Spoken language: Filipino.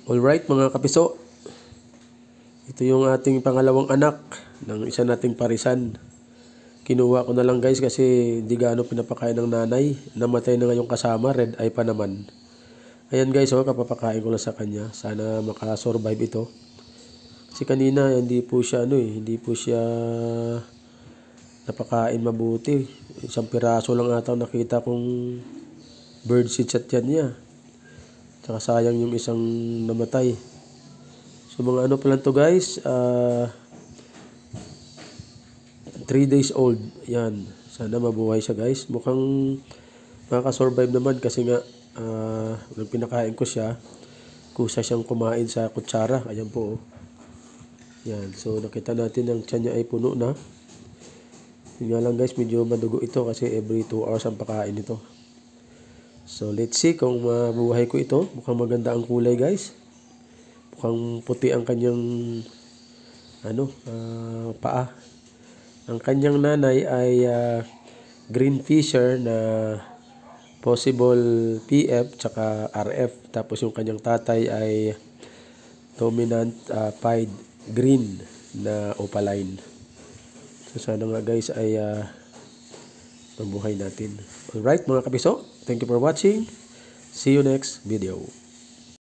Alright mga kapiso, ito yung ating pangalawang anak ng isa nating parisan. Kinuha ko na lang guys kasi di gaano pinapakain ng nanay. Namatay na nga yung kasama, red eye pa naman. Ayan guys, kapapakain ko lang sa kanya. Sana makasurvive ito. Kasi kanina hindi po siya napakain mabuti. Isang piraso lang ata nakita kong bird seed at yan niya. Tsaka sayang yung isang namatay. So mga ano pa lang to guys, 3 days old. Yan. Sana mabuhay siya guys. Mukhang makakasurvive naman kasi nga nung pinakain ko siya, kusa siyang kumain sa kutsara. Ayan po. Yan. So nakita natin ang tiyan niya ay puno na. Yun nga lang guys, medyo madugo ito kasi every 2 hours ang pakain nito. So let's see kung mabuhay ko ito. Mukhang maganda ang kulay guys. Mukhang puti ang kanyang paa. Ang kanyang nanay ay green fisher na possible PF tsaka RF. Tapos yung kanyang tatay ay dominant pied green na opaline. So sana nga guys ay mabuhay natin. Alright mga kapiso, thank you for watching. See you next video.